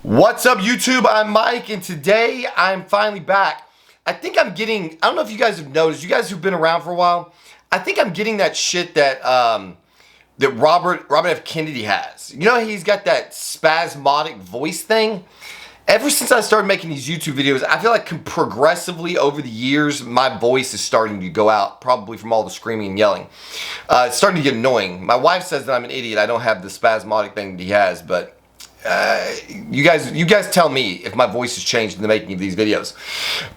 What's up, YouTube? I'm Mike, and today I'm finally back. I think I'm getting, I don't know if you guys have noticed, you guys who've been around for a while, I think I'm getting that shit that that Robert F. Kennedy has. You know, he's got that spasmodic voice thing. Ever since I started making these YouTube videos, I feel like progressively over the years, my voice is starting to go out, probably from all the screaming and yelling. It's starting to get annoying. My wife says that I'm an idiot. I don't have the spasmodic thing that he has, but you guys tell me if my voice has changed in the making of these videos.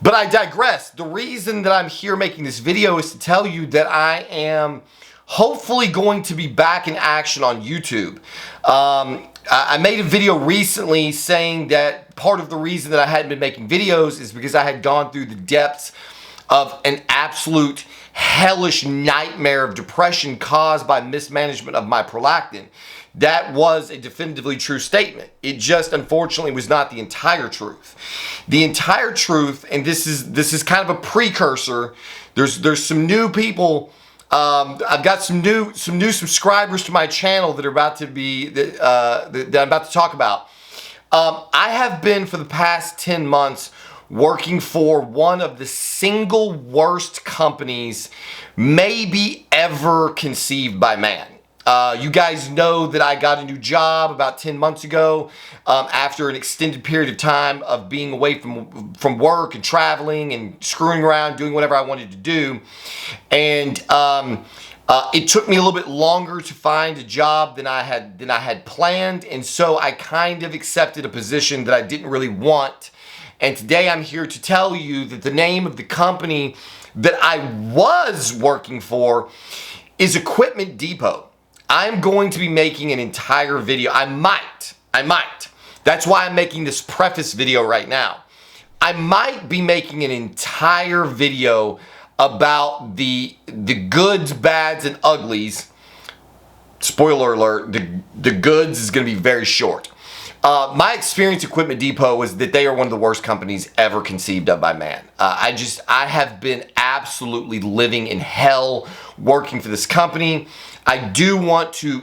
But I digress. The reason that I'm here making this video is to tell you that I am hopefully going to be back in action on YouTube. I made a video recently saying that part of the reason that I hadn't been making videos is because I had gone through the depths of an absolute hellish nightmare of depression caused by mismanagement of my prolactin. That was a definitively true statement. It just unfortunately was not the entire truth. The entire truth, and this is kind of a precursor. There's some new people. I've got some new subscribers to my channel that are about to be that I'm about to talk about. I have been for the past 10 months working for one of the single worst companies maybe ever conceived by man. You guys know that I got a new job about 10 months ago after an extended period of time of being away from work and traveling and screwing around, doing whatever I wanted to do. And it took me a little bit longer to find a job than I had planned. And so I kind of accepted a position that I didn't really want. And today I'm here to tell you that the name of the company that I was working for is Equipment Depot. I'm going to be making an entire video. I might. That's why I'm making this preface video right now. I might be making an entire video about the goods, bads, and uglies. Spoiler alert, the goods is going to be very short. My experience at Equipment Depot was that they are one of the worst companies ever conceived of by man. I have been absolutely living in hell working for this company. I do want to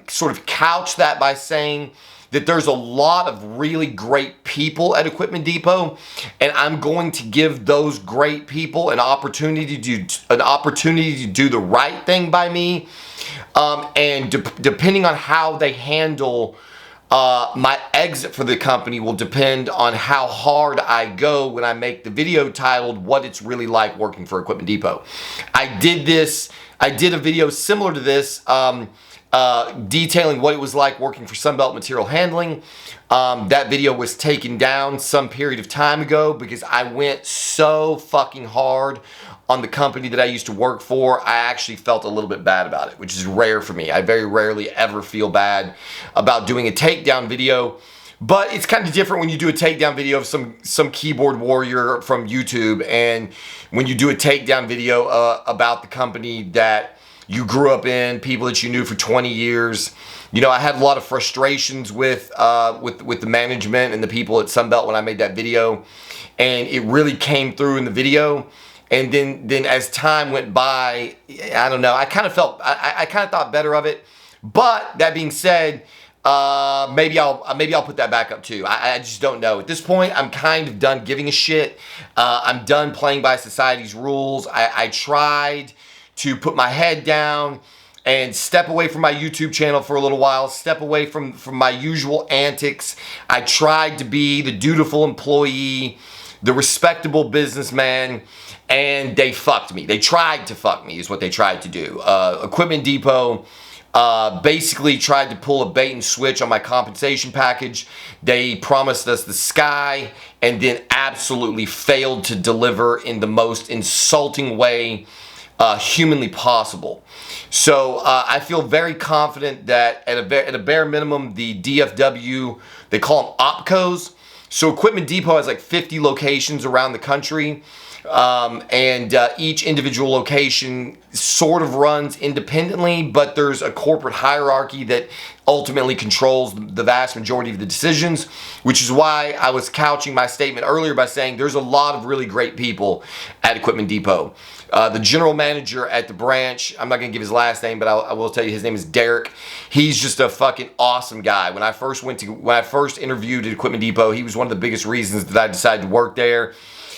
sort of couch that by saying that there's a lot of really great people at Equipment Depot, and I'm going to give those great people an opportunity to do the right thing by me. And depending on how they handle my exit for the company will depend on how hard I go when I make the video titled "What It's Really Like Working for Equipment Depot." I did a video similar to this, detailing what it was like working for Sunbelt Material Handling. That video was taken down some period of time ago because I went so fucking hard on the company that I used to work for. I actually felt a little bit bad about it, which is rare for me. I very rarely ever feel bad about doing a takedown video. But it's kind of different when you do a takedown video of some keyboard warrior from YouTube, and when you do a takedown video about the company that you grew up in, people that you knew for 20 years. You know, I had a lot of frustrations with the management and the people at Sunbelt when I made that video, and it really came through in the video. And then as time went by, I don't know, I kind of thought better of it. But that being said, maybe I'll put that back up too. I just don't know. At this point, I'm kind of done giving a shit. I'm done playing by society's rules. I tried to put my head down and step away from my YouTube channel for a little while, step away from my usual antics. I tried to be the dutiful employee, the respectable businessman, and they fucked me. They tried to fuck me is what they tried to do. Equipment Depot basically tried to pull a bait and switch on my compensation package. They promised us the sky and then absolutely failed to deliver in the most insulting way humanly possible. So I feel very confident that at a bare minimum, the DFW, they call them OpCos. So Equipment Depot has like 50 locations around the country. and each individual location sort of runs independently, but there's a corporate hierarchy that ultimately controls the vast majority of the decisions, which is why I was couching my statement earlier by saying there's a lot of really great people at Equipment Depot. The general manager at the branch, I'm not going to give his last name, but I will tell you his name is Derek. He's just a fucking awesome guy. When I first interviewed at Equipment Depot, he was one of the biggest reasons that I decided to work there.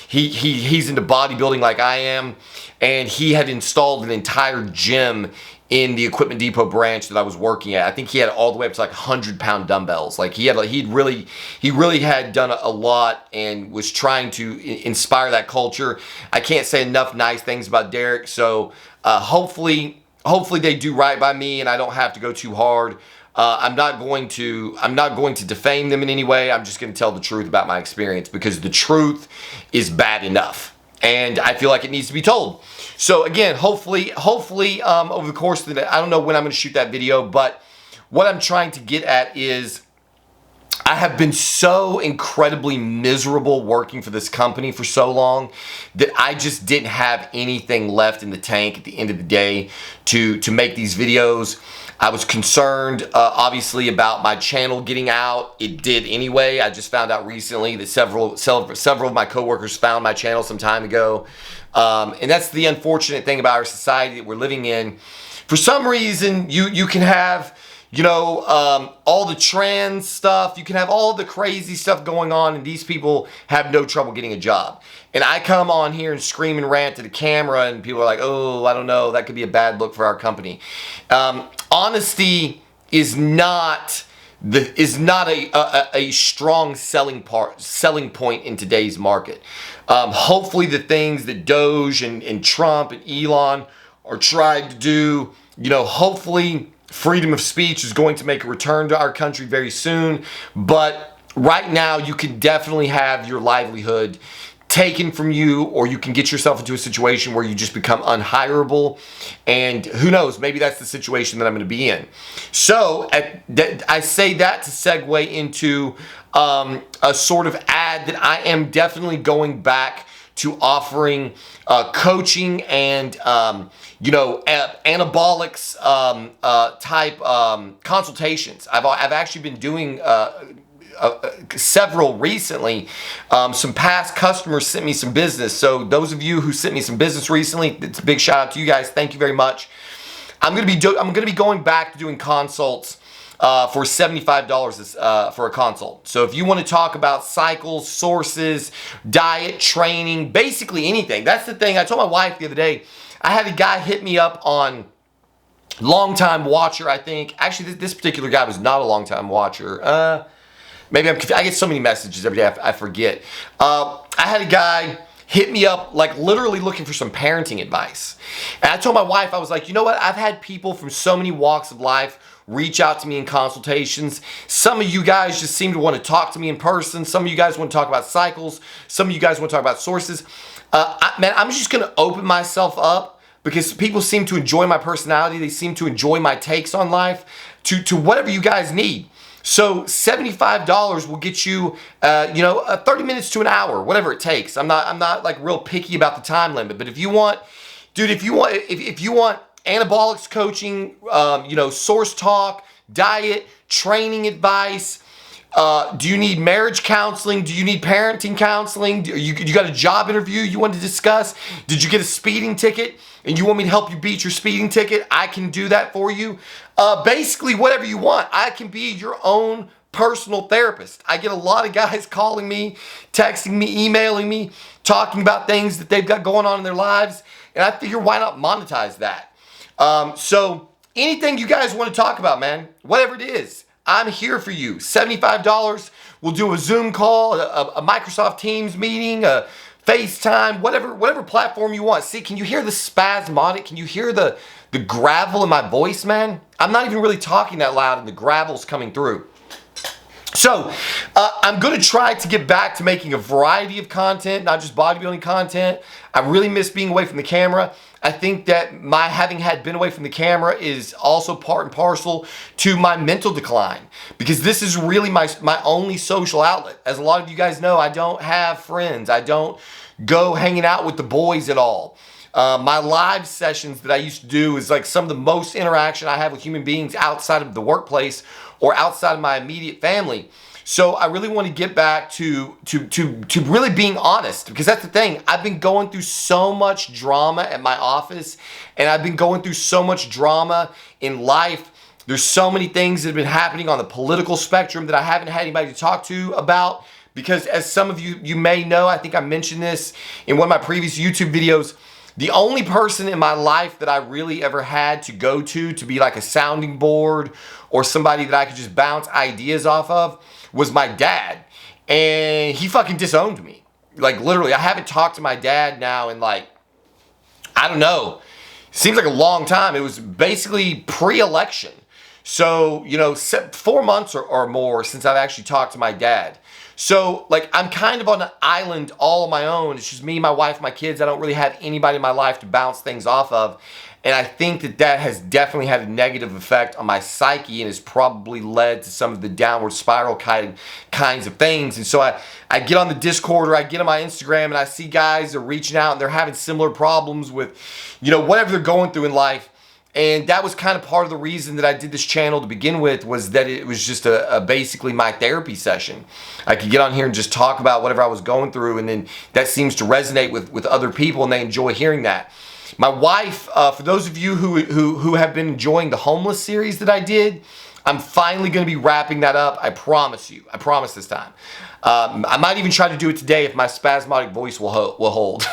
He's into bodybuilding like I am, and he had installed an entire gym in the Equipment Depot branch that I was working at. I think he had all the way up to like 100-pound dumbbells. Like he really had done a lot and was trying to inspire that culture. I can't say enough nice things about Derek. So hopefully they do right by me and I don't have to go too hard. I'm not going to defame them in any way. I'm just going to tell the truth about my experience because the truth is bad enough. And I feel like it needs to be told. So again, hopefully, over the course of the day, I don't know when I'm going to shoot that video, but what I'm trying to get at is I have been so incredibly miserable working for this company for so long that I just didn't have anything left in the tank at the end of the day to make these videos. I was concerned, obviously, about my channel getting out. It did anyway. I just found out recently that several of my coworkers found my channel some time ago. And that's the unfortunate thing about our society that we're living in. For some reason, you can have, all the trans stuff. You can have all the crazy stuff going on, and these people have no trouble getting a job. And I come on here and scream and rant to the camera, and people are like, oh, I don't know, that could be a bad look for our company. Honesty is not a strong selling point in today's market. Hopefully the things that Doge and Trump and Elon are trying to do, hopefully freedom of speech is going to make a return to our country very soon. But right now you can definitely have your livelihood taken from you, or you can get yourself into a situation where you just become unhireable, and who knows, maybe that's the situation that I'm going to be in. So I say that to segue into a sort of ad that I am definitely going back to offering coaching and anabolics type consultations. I've actually been doing several recently. Some past customers sent me some business. So those of you who sent me some business recently, it's a big shout out to you guys. Thank you very much. I'm gonna be going back to doing consults for $75 for a consult. So if you want to talk about cycles, sources, diet, training, basically anything. That's the thing. I told my wife the other day, I had a guy hit me up on longtime watcher, I think. Actually, this particular guy was not a longtime watcher. Maybe I get so many messages every day, I forget. I had a guy hit me up, like literally looking for some parenting advice. And I told my wife, I was like, you know what? I've had people from so many walks of life reach out to me in consultations. Some of you guys just seem to want to talk to me in person. Some of you guys want to talk about cycles. Some of you guys want to talk about sources. Man, I'm just going to open myself up because people seem to enjoy my personality. They seem to enjoy my takes on life to whatever you guys need. So $75 will get you, 30 minutes to an hour, whatever it takes. I'm not like real picky about the time limit, but if you want anabolics coaching, source talk, diet, training advice, do you need marriage counseling? Do you need parenting counseling? You got a job interview you want to discuss? Did you get a speeding ticket and you want me to help you beat your speeding ticket? I can do that for you. Basically, whatever you want. I can be your own personal therapist. I get a lot of guys calling me, texting me, emailing me, talking about things that they've got going on in their lives. And I figure, why not monetize that? So anything you guys want to talk about, man, whatever it is, I'm here for you. $75. We'll do a Zoom call, a Microsoft Teams meeting, a FaceTime, whatever platform you want. See, can you hear the spasmodic? Can you hear the gravel in my voice, man? I'm not even really talking that loud and the gravel's coming through. So I'm going to try to get back to making a variety of content, not just bodybuilding content. I really miss being away from the camera. I think that my having been away from the camera is also part and parcel to my mental decline, because this is really my only social outlet. As a lot of you guys know, I don't have friends. I don't go hanging out with the boys at all. My live sessions that I used to do is like some of the most interaction I have with human beings outside of the workplace or outside of my immediate family. So I really want to get back to really being honest, because that's the thing. I've been going through so much drama at my office, and I've been going through so much drama in life. There's so many things that have been happening on the political spectrum that I haven't had anybody to talk to about, because as some of you may know, I think I mentioned this in one of my previous YouTube videos, the only person in my life that I really ever had to go to be like a sounding board or somebody that I could just bounce ideas off of was my dad. And he fucking disowned me. Like literally, I haven't talked to my dad now in like, I don't know, seems like a long time. It was basically pre-election. So, 4 months or more since I've actually talked to my dad. So, like, I'm kind of on an island all on my own. It's just me, my wife, my kids. I don't really have anybody in my life to bounce things off of. And I think that has definitely had a negative effect on my psyche and has probably led to some of the downward spiral kinds of things. And so I get on the Discord or I get on my Instagram and I see guys are reaching out and they're having similar problems with, whatever they're going through in life. And that was kind of part of the reason that I did this channel to begin with, was that it was just basically my therapy session. I could get on here and just talk about whatever I was going through, and then that seems to resonate with other people, and they enjoy hearing that. My wife, for those of you who have been enjoying the homeless series that I did, I'm finally going to be wrapping that up. I promise you. I promise this time. I might even try to do it today if my spasmodic voice will hold.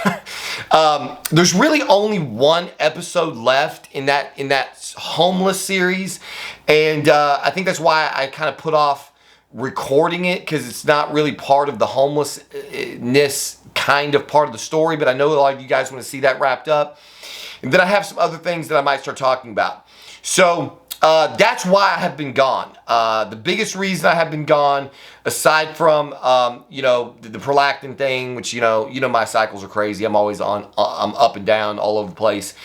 There's really only one episode left in that homeless series, and I think that's why I kind of put off recording it, because it's not really part of the homelessness kind of part of the story. But I know a lot of you guys want to see that wrapped up, and then I have some other things that I might start talking about. So that's why I have been gone. The biggest reason I have been gone, aside from the prolactin thing, which my cycles are crazy. I'm always I'm up and down all over the place.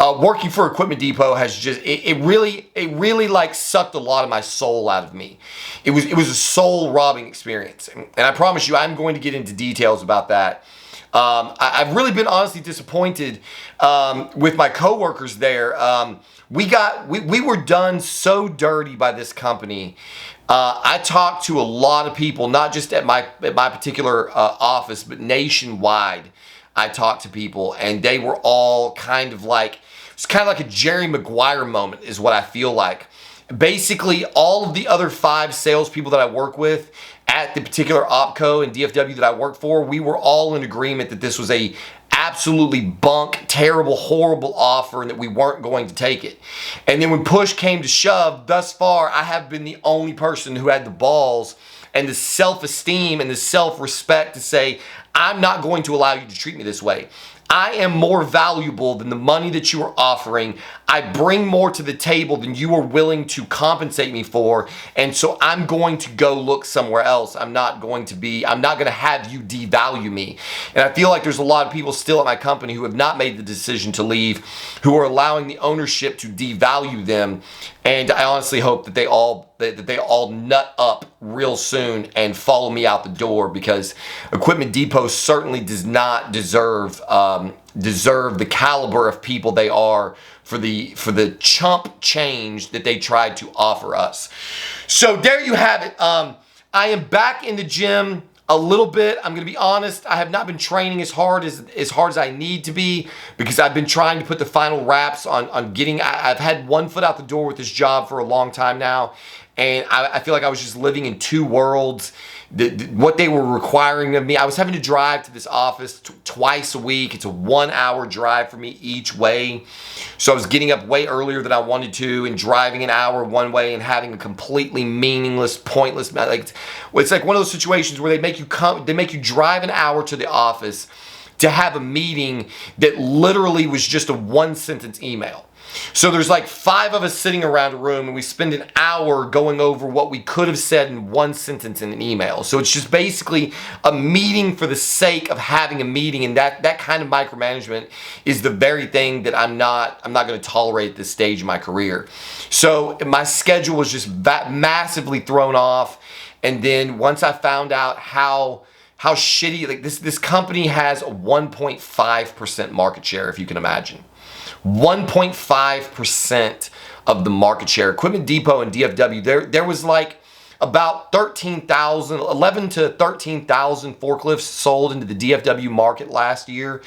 Working for Equipment Depot has just it really like sucked a lot of my soul out of me. It was a soul robbing experience, and I promise you, I'm going to get into details about that. I've really been honestly disappointed with my coworkers there. We were done so dirty by this company. I talked to a lot of people, not just at my particular office, but nationwide. I talked to people, and they were all kind of like, it's kind of like a Jerry Maguire moment is what I feel like. Basically, all of the other 5 salespeople that I work with at the particular OpCo and DFW that I work for, we were all in agreement that this was a absolutely bunk, terrible, horrible offer, and that we weren't going to take it. And then when push came to shove, thus far, I have been the only person who had the balls and the self-esteem and the self-respect to say, I'm not going to allow you to treat me this way. I am more valuable than the money that you are offering. I bring more to the table than you are willing to compensate me for. And so I'm going to go look somewhere else. I'm not going to have you devalue me. And I feel like there's a lot of people still at my company who have not made the decision to leave, who are allowing the ownership to devalue them. And I honestly hope that they all nut up real soon and follow me out the door, because Equipment Depot certainly does not deserve the caliber of people they are for the chump change that they tried to offer us. So there you have it. I am back in the gym a little bit. I'm going to be honest. I have not been training as hard as I need to be, because I've been trying to put the final wraps on getting. I've had one foot out the door with this job for a long time now, and I feel like I was just living in 2 worlds. What they were requiring of me, I was having to drive to this office twice a week. It's a 1-hour drive for me each way. So I was getting up way earlier than I wanted to and driving an hour one way and having a completely meaningless, pointless, it's like one of those situations where they make you drive an hour to the office to have a meeting that literally was just a 1-sentence email. So there's like 5 of us sitting around a room, and we spend an hour going over what we could have said in 1 sentence in an email. So it's just basically a meeting for the sake of having a meeting, and that kind of micromanagement is the very thing that I'm not going to tolerate at this stage in my career. So my schedule was just massively thrown off, and then once I found out how shitty, like this company has a 1.5% market share, if you can imagine. 1.5% of the market share. Equipment Depot and DFW, there was like about 11 to 13,000 forklifts sold into the DFW market last year,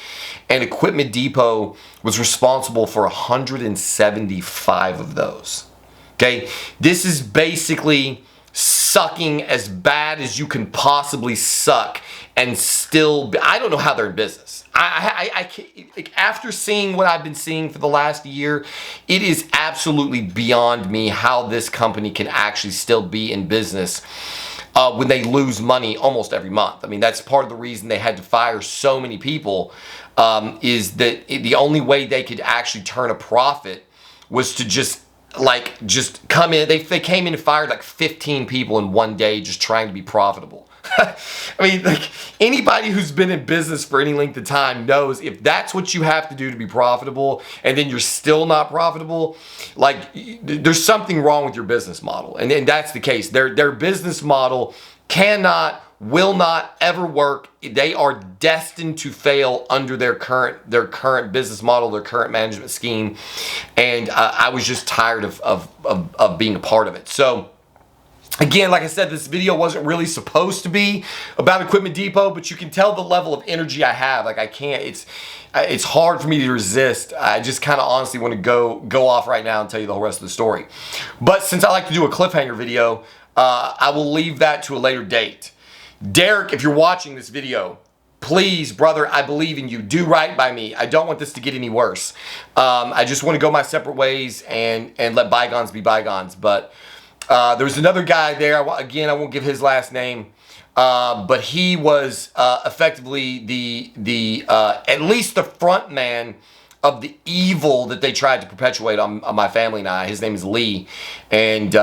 and Equipment Depot was responsible for 175 of those. Okay, this is basically sucking as bad as you can possibly suck and still I don't know how they're in business. I can't, after seeing what I've been seeing for the last year, it is absolutely beyond me how this company can actually still be in business when they lose money almost every month. I mean, that's part of the reason they had to fire so many people, is that the only way they could actually turn a profit was to just come in. They came in and fired like 15 people in one day just trying to be profitable. I mean, like, anybody who's been in business for any length of time knows if that's what you have to do to be profitable and then you're still not profitable, like, there's something wrong with your business model. And that's the case. Their business model will not ever work. They are destined to fail under their current business model, their current management scheme. And I was just tired of being a part of it. So again, like I said, this video wasn't really supposed to be about Equipment Depot, but you can tell the level of energy I have. Like, I can't, it's hard for me to resist. I just kind of honestly want to go off right now and tell you the whole rest of the story. But since I like to do a cliffhanger video, I will leave that to a later date. Derek, if you're watching this video, please, brother, I believe in you. Do right by me. I don't want this to get any worse. I just want to go my separate ways and let bygones be bygones. But there was another guy there. Again, I won't give his last name, but he was effectively the at least the front man of the evil that they tried to perpetuate on my family and I. His name is Lee, and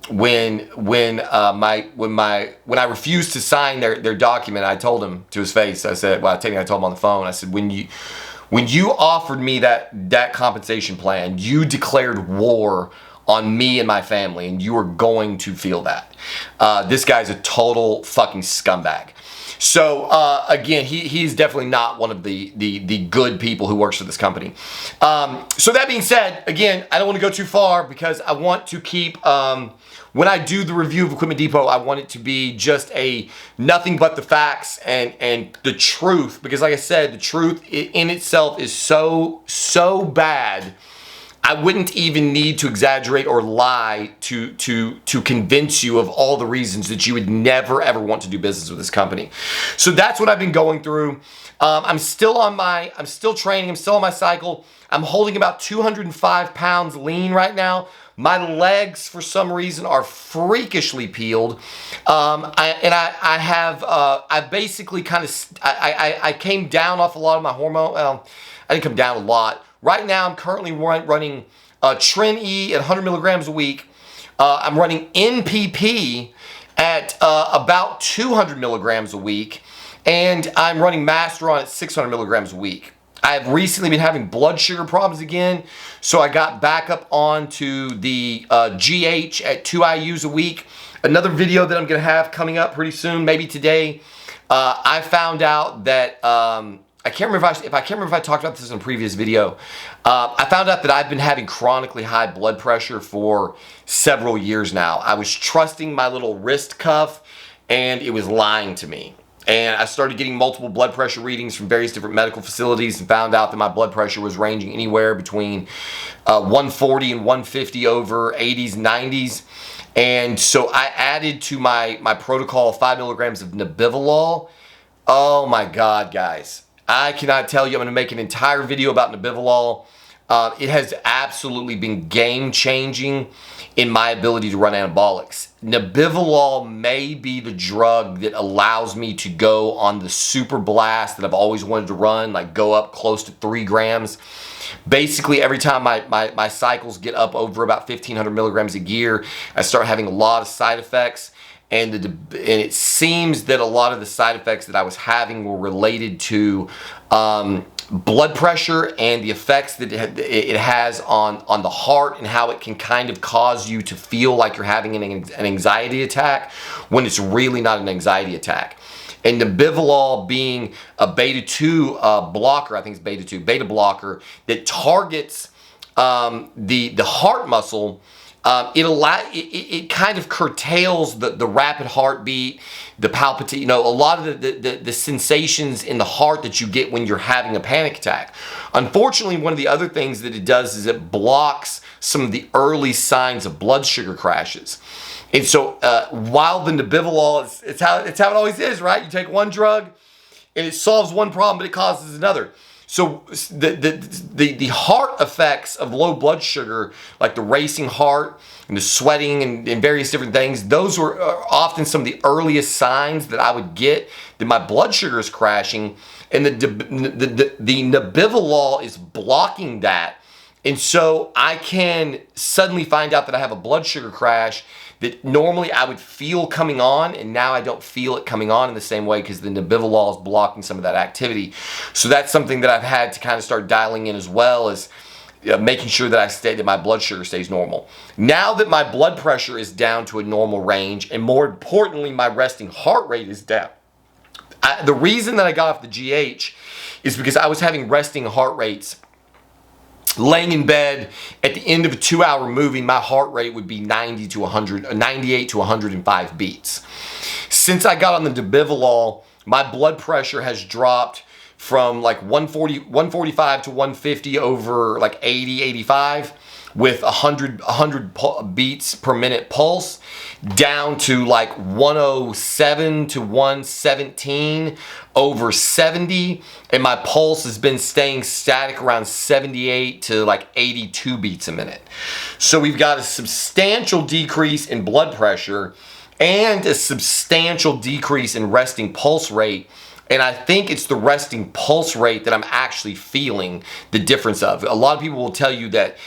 when I refused to sign their document, I told him to his face. I said, well, I told him on the phone. I said, when you offered me that compensation plan, you declared war on me and my family, and you are going to feel that. This guy's a total fucking scumbag. So again, he's definitely not one of the good people who works for this company. So that being said, again, I don't want to go too far because I want to keep, when I do the review of Equipment Depot, I want it to be just a nothing but the facts and the truth, because like I said, the truth in itself is so bad. I wouldn't even need to exaggerate or lie to convince you of all the reasons that you would never ever want to do business with this company. So that's what I've been going through. I'm still training. I'm still on my cycle. I'm holding about 205 pounds lean right now. My legs, for some reason, are freakishly peeled. I basically kind of, I came down off a lot of my hormone. Well, I didn't come down a lot. Right now, I'm currently running Trin E at 100 milligrams a week. I'm running NPP at about 200 milligrams a week. And I'm running Masteron at 600 milligrams a week. I've recently been having blood sugar problems again, so I got back up onto the GH at 2 IUs a week. Another video that I'm going to have coming up pretty soon, maybe today. I found out that... I can't remember if I talked about this in a previous video. I found out that I've been having chronically high blood pressure for several years now. I was trusting my little wrist cuff, and it was lying to me. And I started getting multiple blood pressure readings from various different medical facilities and found out that my blood pressure was ranging anywhere between 140 and 150 over 80s, 90s. And so I added to my protocol 5 milligrams of Nebivolol. Oh my God, guys. I cannot tell you. I'm going to make an entire video about Nebivolol. it has absolutely been game-changing in my ability to run anabolics. Nebivolol may be the drug that allows me to go on the super blast that I've always wanted to run, like go up close to 3 grams. Basically, every time my cycles get up over about 1,500 milligrams a year, I start having a lot of side effects. And it seems that a lot of the side effects that I was having were related to blood pressure and the effects that it has on the heart, and how it can kind of cause you to feel like you're having an anxiety attack when it's really not an anxiety attack. And Nebivolol being a beta-2 blocker, I think it's beta-2, beta blocker that targets the heart muscle. It kind of curtails the rapid heartbeat, the palpitation, a lot of the sensations in the heart that you get when you're having a panic attack. Unfortunately, one of the other things that it does is it blocks some of the early signs of blood sugar crashes. And so while the Nebivolol, it's how it always is, right? You take one drug and it solves one problem, but it causes another. So the heart effects of low blood sugar, like the racing heart and the sweating and various different things, those were often some of the earliest signs that I would get that my blood sugar is crashing. And the Nebivolol is blocking that. And so I can suddenly find out that I have a blood sugar crash that normally I would feel coming on, and now I don't feel it coming on in the same way because the Nebivolol is blocking some of that activity. So that's something that I've had to kind of start dialing in, as well as making sure that my blood sugar stays normal. Now that my blood pressure is down to a normal range, and more importantly, my resting heart rate is down. The reason that I got off the GH is because I was having resting heart rates. Laying in bed at the end of a 2-hour movie, my heart rate would be 98 to 105 beats. Since I got on the Nebivolol, my blood pressure has dropped from like 145 to 150 over like 80, 85 with 100 beats per minute pulse, down to like 107 to 117 over 70, and my pulse has been staying static around 78 to like 82 beats a minute. So we've got a substantial decrease in blood pressure and a substantial decrease in resting pulse rate. And I think it's the resting pulse rate that I'm actually feeling the difference of. A lot of people will tell you that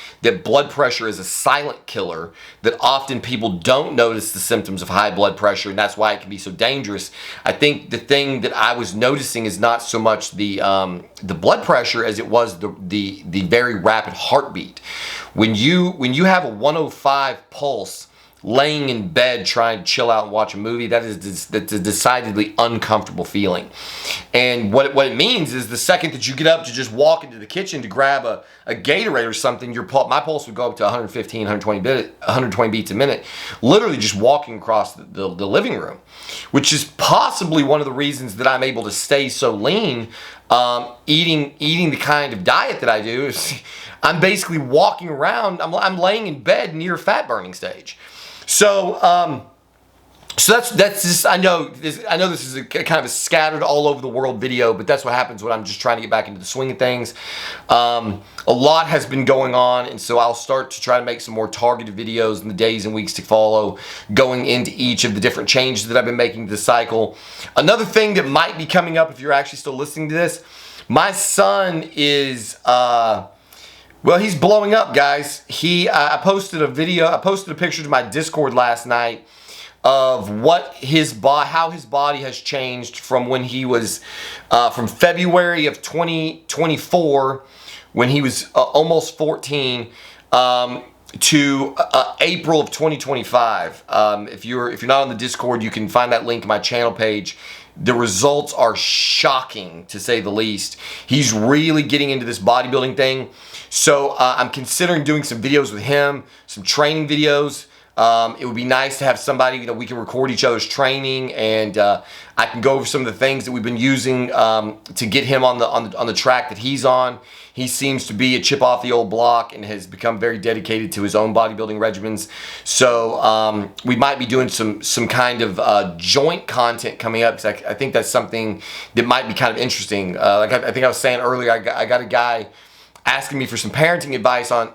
blood pressure is a silent killer, that often people don't notice the symptoms of high blood pressure, and that's why it can be so dangerous. I think the thing that I was noticing is not so much the blood pressure as it was the very rapid heartbeat. When you have a 105 pulse, laying in bed trying to chill out and watch a movie, that's a decidedly uncomfortable feeling. And what it means is the second that you get up to just walk into the kitchen to grab a Gatorade or something, my pulse would go up to 115, 120 beats a minute, literally just walking across the living room, which is possibly one of the reasons that I'm able to stay so lean, eating the kind of diet that I do. Is I'm basically walking around, I'm laying in bed near fat burning stage. So that's just, I know this is a kind of a scattered all over the world video, but that's what happens when I'm just trying to get back into the swing of things. A lot has been going on, and so I'll start to try to make some more targeted videos in the days and weeks to follow, going into each of the different changes that I've been making to the cycle. Another thing that might be coming up, if you're actually still listening to this, my son is, well, he's blowing up, guys. I posted a picture to my Discord last night of how his body has changed from when he was, from February of 2024, when he was almost 14, to April of 2025. If you're not on the Discord, you can find that link in my channel page. The results are shocking, to say the least. He's really getting into this bodybuilding thing. So I'm considering doing some videos with him, some training videos. It would be nice to have somebody, we can record each other's training, and I can go over some of the things that we've been using to get him on the track that he's on. He seems to be a chip off the old block and has become very dedicated to his own bodybuilding regimens. So we might be doing some kind of joint content coming up, because I think that's something that might be kind of interesting. Like I think I was saying earlier, I got a guy asking me for some parenting advice on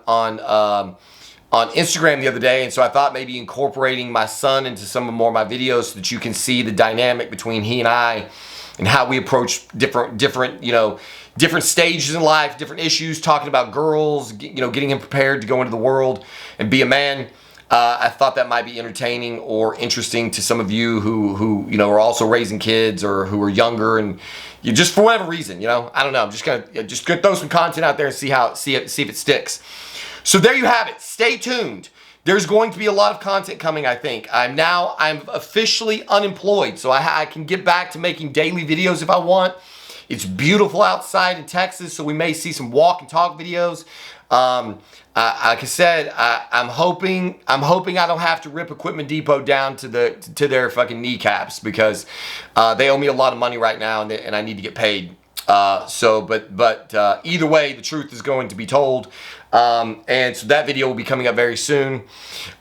Instagram the other day, and so I thought maybe incorporating my son into some more of my videos so that you can see the dynamic between he and I and how we approach different stages in life, different issues, talking about girls, getting him prepared to go into the world and be a man. I thought that might be entertaining or interesting to some of you who are also raising kids or who are younger, and you just for whatever reason, I don't know. I'm just gonna throw some content out there and see if it sticks. So there you have it. Stay tuned. There's going to be a lot of content coming, I think. I'm officially unemployed, so I can get back to making daily videos if I want. It's beautiful outside in Texas, so we may see some walk and talk videos. Like I said, I'm hoping I don't have to rip Equipment Depot down to their fucking kneecaps, because they owe me a lot of money right now, and I need to get paid. But either way, the truth is going to be told. And so that video will be coming up very soon.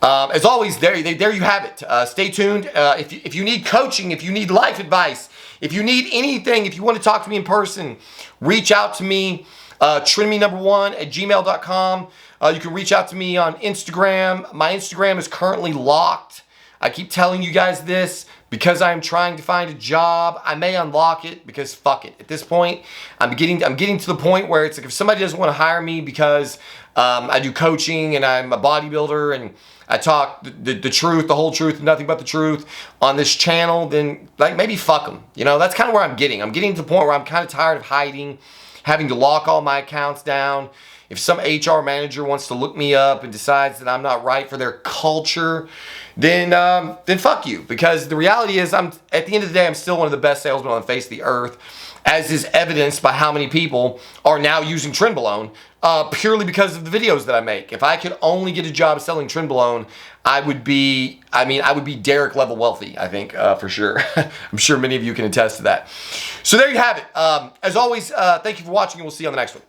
As always, there you have it. Stay tuned. If you need coaching, if you need life advice, if you need anything, if you want to talk to me in person, reach out to me, trinity1@gmail.com. You can reach out to me on Instagram. My Instagram is currently locked. I keep telling you guys this because I'm trying to find a job. I may unlock it because fuck it. At this point, I'm getting to the point where it's like, if somebody doesn't want to hire me because I do coaching and I'm a bodybuilder and I talk the truth, the whole truth, and nothing but the truth on this channel, then like maybe fuck them. That's kind of where I'm getting. I'm getting to the point where I'm kind of tired of hiding, having to lock all my accounts down. If some HR manager wants to look me up and decides that I'm not right for their culture, then fuck you. Because the reality is, at the end of the day, I'm still one of the best salesmen on the face of the earth, as is evidenced by how many people are now using Trenbolone purely because of the videos that I make. If I could only get a job selling Trenbolone, I would be Derek level wealthy, I think, for sure. I'm sure many of you can attest to that. So there you have it. As always, thank you for watching, and we'll see you on the next one.